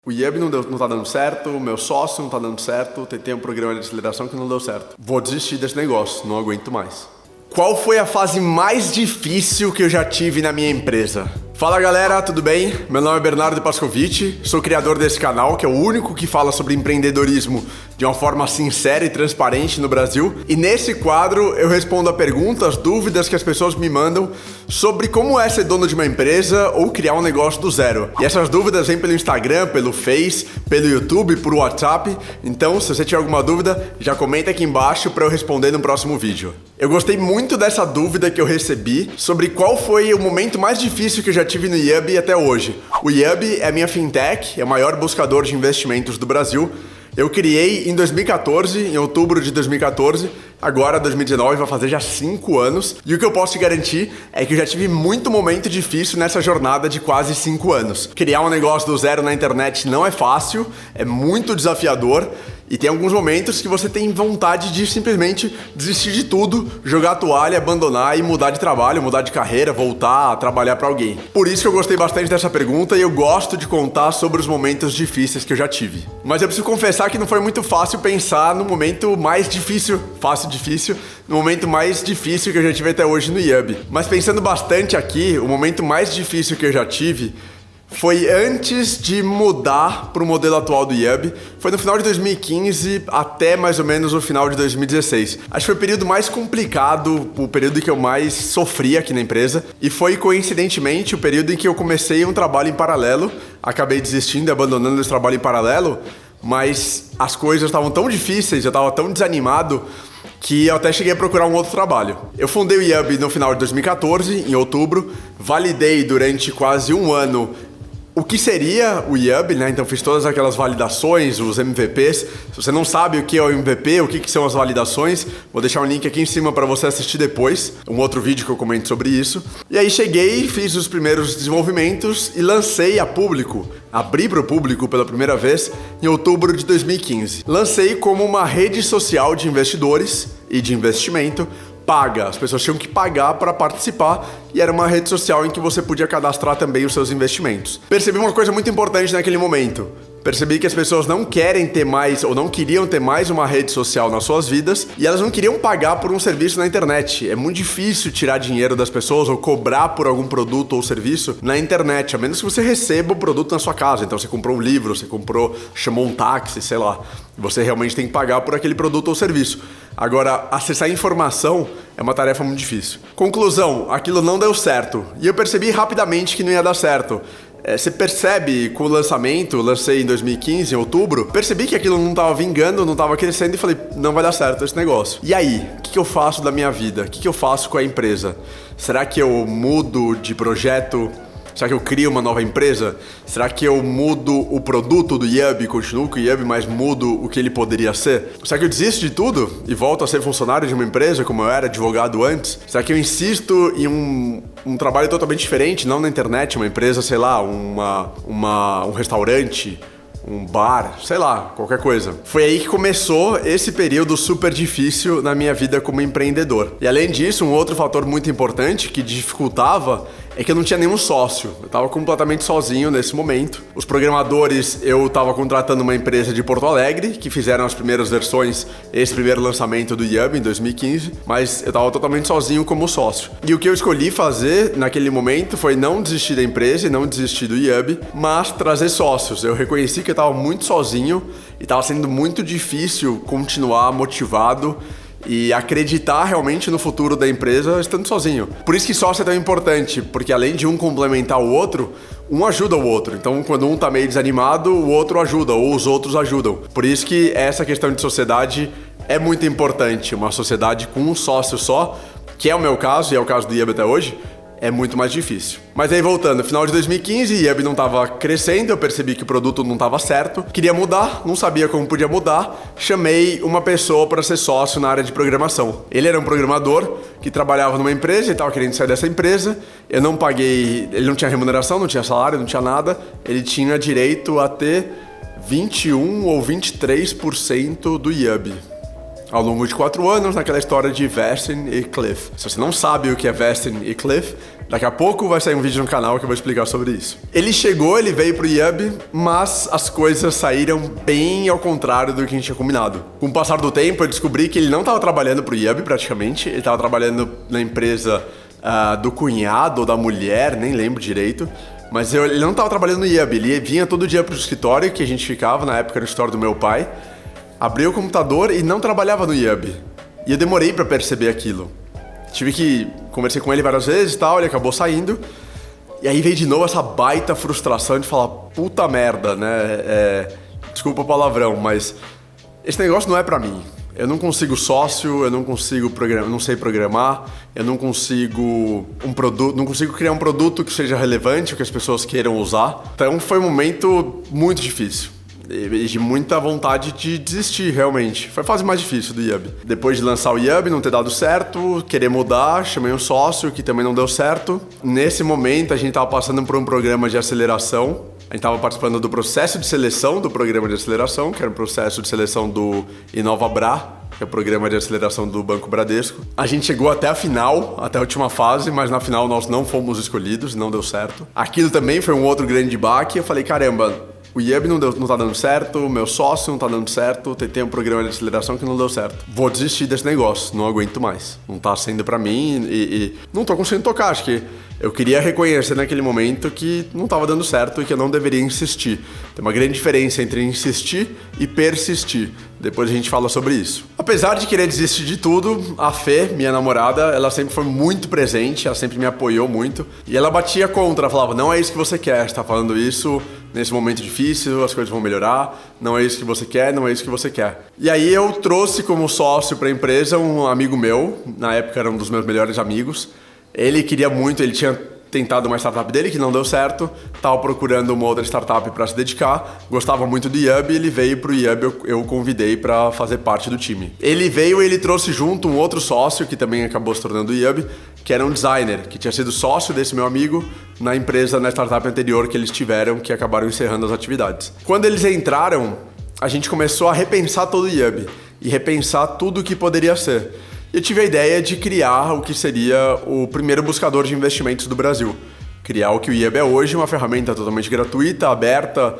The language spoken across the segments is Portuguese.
O IUB não tá dando certo, o meu sócio não tá dando certo, tentei um programa de aceleração que não deu certo. Vou desistir desse negócio, não aguento mais. Qual foi a fase mais difícil que eu já tive na minha empresa? Fala galera, tudo bem? Meu nome é Bernardo Pascovitch, sou criador desse canal, que é o único que fala sobre empreendedorismo de uma forma sincera e transparente no Brasil. E nesse quadro eu respondo a perguntas, dúvidas que as pessoas me mandam sobre como é ser dono de uma empresa ou criar um negócio do zero. E essas dúvidas vêm pelo Instagram, pelo Face, pelo YouTube, por WhatsApp. Então, se você tiver alguma dúvida, já comenta aqui embaixo para eu responder no próximo vídeo. Eu gostei muito dessa dúvida que eu recebi sobre qual foi o momento mais difícil que eu já tive no IUB até hoje. O IUB é minha fintech, é o maior buscador de investimentos do Brasil. Eu criei em 2014, em outubro de 2014, agora 2019, vai fazer já 5 anos. E o que eu posso te garantir é que eu já tive muito momento difícil nessa jornada de quase 5 anos. Criar um negócio do zero na internet não é fácil, é muito desafiador. E tem alguns momentos que você tem vontade de simplesmente desistir de tudo, jogar a toalha, abandonar e mudar de trabalho, mudar de carreira, voltar a trabalhar para alguém. Por isso que eu gostei bastante dessa pergunta e eu gosto de contar sobre os momentos difíceis que eu já tive. Mas eu preciso confessar que não foi muito fácil pensar no momento mais difícil, no momento mais difícil que eu já tive até hoje no IUB. Mas pensando bastante aqui, o momento mais difícil que eu já tive foi antes de mudar para o modelo atual do IUB. Foi no final de 2015 até mais ou menos o final de 2016. Acho que foi o período mais complicado, o período que eu mais sofri aqui na empresa. E foi, coincidentemente, o período em que eu comecei um trabalho em paralelo. Acabei desistindo e abandonando esse trabalho em paralelo, mas as coisas estavam tão difíceis, eu estava tão desanimado, que eu até cheguei a procurar um outro trabalho. Eu fundei o IUB no final de 2014, em outubro. Validei durante quase um ano o que seria o IUB, né? Então fiz todas aquelas validações, os MVPs. Se você não sabe o que é o MVP, o que são as validações, vou deixar um link aqui em cima para você assistir depois, um outro vídeo que eu comento sobre isso. E aí cheguei, fiz os primeiros desenvolvimentos e lancei a público, abri para o público pela primeira vez em outubro de 2015. Lancei como uma rede social de investidores e de investimento paga. As pessoas tinham que pagar para participar e era uma rede social em que você podia cadastrar também os seus investimentos. Percebi uma coisa muito importante naquele momento. Percebi que as pessoas não querem ter mais ou não queriam ter mais uma rede social nas suas vidas e elas não queriam pagar por um serviço na internet. É muito difícil tirar dinheiro das pessoas ou cobrar por algum produto ou serviço na internet, a menos que você receba o produto na sua casa. Então você comprou um livro, você chamou um táxi, sei lá. Você realmente tem que pagar por aquele produto ou serviço. Agora, acessar informação é uma tarefa muito difícil. Conclusão, aquilo não deu certo. E eu percebi rapidamente que não ia dar certo. Você percebe com o lançamento, lancei em 2015, em outubro, percebi que aquilo não estava vingando, não estava crescendo e falei, não vai dar certo esse negócio. E aí, o que eu faço da minha vida? O que eu faço com a empresa? Será que eu mudo de projeto? Será que eu crio uma nova empresa? Será que eu mudo o produto do IUB, continuo com o IUB, mas mudo o que ele poderia ser? Será que eu desisto de tudo e volto a ser funcionário de uma empresa como eu era advogado antes? Será que eu insisto em um trabalho totalmente diferente, não na internet, uma empresa, sei lá, um restaurante, um bar, sei lá, qualquer coisa. Foi aí que começou esse período super difícil na minha vida como empreendedor. E além disso, um outro fator muito importante que dificultava é que eu não tinha nenhum sócio. Eu estava completamente sozinho nesse momento. Os programadores, eu estava contratando uma empresa de Porto Alegre, que fizeram as primeiras versões, esse primeiro lançamento do IUB em 2015, mas eu estava totalmente sozinho como sócio. E o que eu escolhi fazer naquele momento foi não desistir da empresa e não desistir do IUB, mas trazer sócios. Eu reconheci que eu estava muito sozinho e estava sendo muito difícil continuar motivado e acreditar realmente no futuro da empresa estando sozinho. Por isso que sócio é tão importante, porque além de um complementar o outro, um ajuda o outro. Então, quando um tá meio desanimado, o outro ajuda, ou os outros ajudam. Por isso que essa questão de sociedade é muito importante. Uma sociedade com um sócio só, que é o meu caso, e é o caso do IUB até hoje, é muito mais difícil. Mas aí voltando, final de 2015, IUB não estava crescendo, eu percebi que o produto não estava certo, queria mudar, não sabia como podia mudar, chamei uma pessoa para ser sócio na área de programação. Ele era um programador que trabalhava numa empresa e estava querendo sair dessa empresa, eu não paguei, ele não tinha remuneração, não tinha salário, não tinha nada, ele tinha direito a ter 21 ou 23% do IUB. ao longo de 4 anos naquela história de Vesting e Cliff. Se você não sabe o que é Vesting e Cliff, daqui a pouco vai sair um vídeo no canal que eu vou explicar sobre isso. Ele veio pro IUB, mas as coisas saíram bem ao contrário do que a gente tinha combinado. Com o passar do tempo, eu descobri que ele não estava trabalhando pro IUB praticamente, ele estava trabalhando na empresa do cunhado ou da mulher, nem lembro direito. Mas ele não estava trabalhando no IUB, ele vinha todo dia pro escritório que a gente ficava, na época no escritório do meu pai, abria o computador e não trabalhava no IUB. E eu demorei para perceber aquilo. Conversei com ele várias vezes e tal, ele acabou saindo. E aí veio de novo essa baita frustração de falar, puta merda, né? Desculpa o palavrão, mas esse negócio não é pra mim. Eu não consigo sócio, eu não consigo programar, não sei programar, eu não consigo criar um produto que seja relevante, que as pessoas queiram usar. Então foi um momento muito difícil. E de muita vontade de desistir, realmente. Foi a fase mais difícil do IUB. Depois de lançar o IUB, não ter dado certo, querer mudar, chamei um sócio que também não deu certo. Nesse momento, a gente estava passando por um programa de aceleração. A gente estava participando do processo de seleção do programa de aceleração, que era um processo de seleção do InovaBra, que é o programa de aceleração do Banco Bradesco. A gente chegou até a final, até a última fase, mas na final nós não fomos escolhidos, não deu certo. Aquilo também foi um outro grande baque. Eu falei, caramba, o IUB não tá dando certo, o meu sócio não tá dando certo, tentei um programa de aceleração que não deu certo. Vou desistir desse negócio, não aguento mais. Não tá sendo pra mim e não tô conseguindo tocar. Acho que eu queria reconhecer naquele momento que não tava dando certo e que eu não deveria insistir. Tem uma grande diferença entre insistir e persistir. Depois a gente fala sobre isso. Apesar de querer desistir de tudo, a Fê, minha namorada, ela sempre foi muito presente, ela sempre me apoiou muito. E ela batia contra, ela falava, não é isso que você quer, você tá falando isso nesse momento difícil, as coisas vão melhorar, não é isso que você quer, não é isso que você quer. E aí eu trouxe como sócio para a empresa um amigo meu, na época era um dos meus melhores amigos. Ele queria muito, ele tinha tentado uma startup dele que não deu certo, estava procurando uma outra startup para se dedicar, gostava muito do IUB, ele veio para o IUB, eu o convidei para fazer parte do time. Ele veio e ele trouxe junto um outro sócio que também acabou se tornando o IUB, que era um designer, que tinha sido sócio desse meu amigo na startup anterior que eles tiveram, que acabaram encerrando as atividades. Quando eles entraram, a gente começou a repensar todo o IUB e repensar tudo o que poderia ser. Eu tive a ideia de criar o que seria o primeiro buscador de investimentos do Brasil. Criar o que o IUB é hoje, uma ferramenta totalmente gratuita, aberta,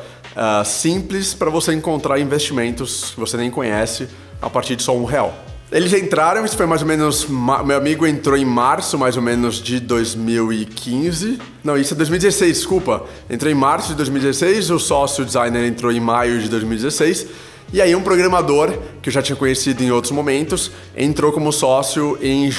simples para você encontrar investimentos que você nem conhece a partir de só R$1. Eles entraram, isso foi mais ou menos... Meu amigo entrou em março, mais ou menos, de 2015. Não, isso é 2016, desculpa. Entrou em março de 2016, o sócio designer entrou em maio de 2016. E aí um programador, que eu já tinha conhecido em outros momentos, entrou como sócio em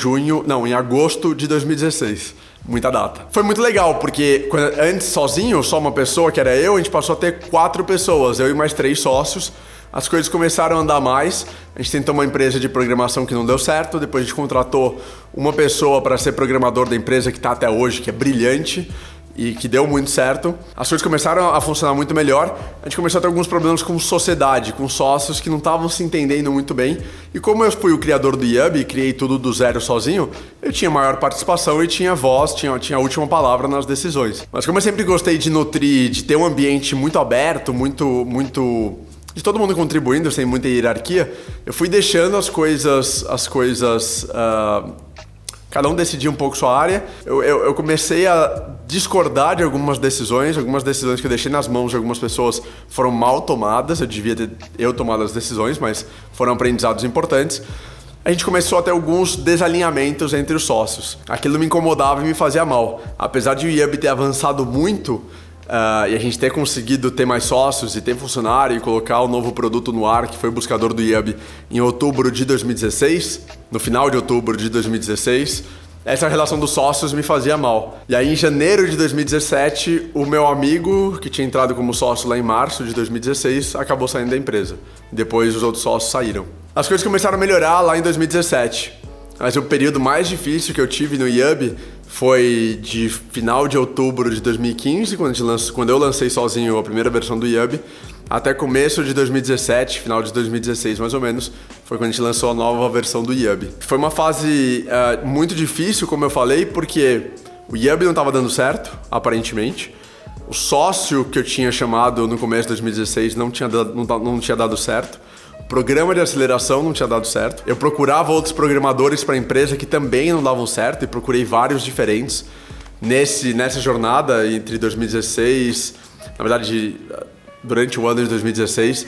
agosto de 2016. Muita data. Foi muito legal, porque antes sozinho, só uma pessoa, que era eu, a gente passou a ter 4 pessoas, eu e mais 3 sócios. As coisas começaram a andar mais, a gente tentou uma empresa de programação que não deu certo, depois a gente contratou uma pessoa para ser programador da empresa que está até hoje, que é brilhante e que deu muito certo. As coisas começaram a funcionar muito melhor, a gente começou a ter alguns problemas com sociedade, com sócios que não estavam se entendendo muito bem. E como eu fui o criador do IUB e criei tudo do zero sozinho, eu tinha maior participação e tinha voz, tinha a última palavra nas decisões. Mas como eu sempre gostei de nutrir, de ter um ambiente muito aberto, de todo mundo contribuindo, sem muita hierarquia, eu fui deixando as coisas, cada um decidia um pouco sua área. Eu comecei a discordar de algumas decisões que eu deixei nas mãos de algumas pessoas foram mal tomadas, eu devia ter tomado as decisões, mas foram aprendizados importantes. A gente começou a ter alguns desalinhamentos entre os sócios. Aquilo me incomodava e me fazia mal. Apesar de o IUB ter avançado muito, e a gente ter conseguido ter mais sócios e ter funcionário e colocar o novo produto no ar, que foi o buscador do IUB, em outubro de 2016, no final de outubro de 2016, essa relação dos sócios me fazia mal. E aí em janeiro de 2017, o meu amigo, que tinha entrado como sócio lá em março de 2016, acabou saindo da empresa. Depois os outros sócios saíram. As coisas começaram a melhorar lá em 2017. Mas o período mais difícil que eu tive no IUB foi de final de outubro de 2015, quando eu lancei sozinho a primeira versão do IUB, até começo de 2017, final de 2016 mais ou menos, foi quando a gente lançou a nova versão do IUB. Foi uma fase muito difícil, como eu falei, porque o IUB não estava dando certo, aparentemente. O sócio que eu tinha chamado no começo de 2016 não tinha dado certo. O programa de aceleração não tinha dado certo. Eu procurava outros programadores para a empresa que também não davam certo e procurei vários diferentes. Nessa jornada entre 2016, na verdade, durante o ano de 2016,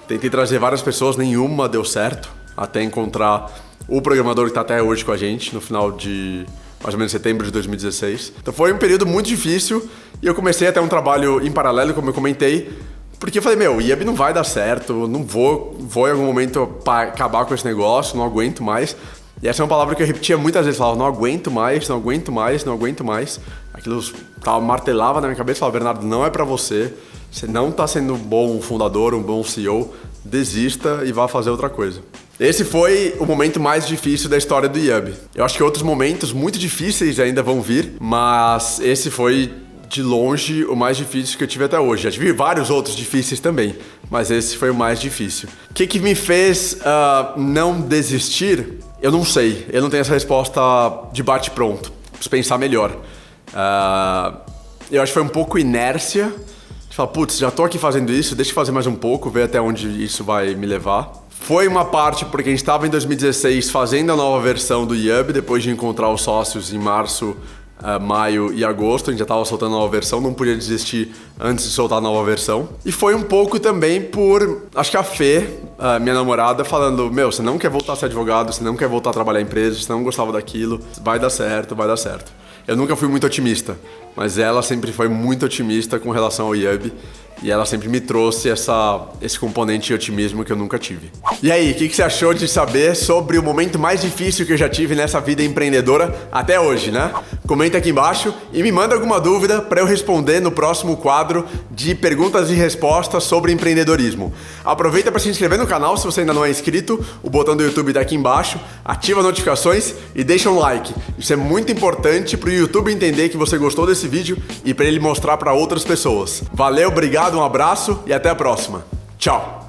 tentei trazer várias pessoas, nenhuma deu certo, até encontrar o programador que está até hoje com a gente, no final de mais ou menos setembro de 2016. Então foi um período muito difícil e eu comecei até um trabalho em paralelo, como eu comentei, porque eu falei, o IAB não vai dar certo, não vou em algum momento acabar com esse negócio, não aguento mais. E essa é uma palavra que eu repetia muitas vezes, falava, não aguento mais, não aguento mais, não aguento mais. Aquilo martelava na minha cabeça, falava, Bernardo, não é pra você não tá sendo um bom fundador, um bom CEO, desista e vá fazer outra coisa. Esse foi o momento mais difícil da história do IAB. Eu acho que outros momentos muito difíceis ainda vão vir, mas esse foi de longe o mais difícil que eu tive até hoje. Já tive vários outros difíceis também, mas esse foi o mais difícil. O que me fez não desistir? Eu não sei. Eu não tenho essa resposta de bate-pronto. Preciso pensar melhor. Eu acho que foi um pouco inércia. Falar, putz, já tô aqui fazendo isso, deixa eu fazer mais um pouco, ver até onde isso vai me levar. Foi uma parte porque a gente estava em 2016 fazendo a nova versão do IAB, depois de encontrar os sócios em março, maio e agosto, a gente já estava soltando a nova versão, não podia desistir antes de soltar a nova versão. E foi um pouco também por, acho que a Fê, minha namorada, falando, você não quer voltar a ser advogado, você não quer voltar a trabalhar em empresa, você não gostava daquilo, vai dar certo, vai dar certo. Eu nunca fui muito otimista, mas ela sempre foi muito otimista com relação ao IAB e ela sempre me trouxe esse componente de otimismo que eu nunca tive. E aí, o que você achou de saber sobre o momento mais difícil que eu já tive nessa vida empreendedora até hoje, né? Comenta aqui embaixo e me manda alguma dúvida para eu responder no próximo quadro de perguntas e respostas sobre empreendedorismo. Aproveita para se inscrever no canal se você ainda não é inscrito, o botão do YouTube está aqui embaixo, ativa as notificações e deixa um like. Isso é muito importante para o YouTube entender que você gostou desse vídeo e para ele mostrar para outras pessoas. Valeu, obrigado, um abraço e até a próxima. Tchau!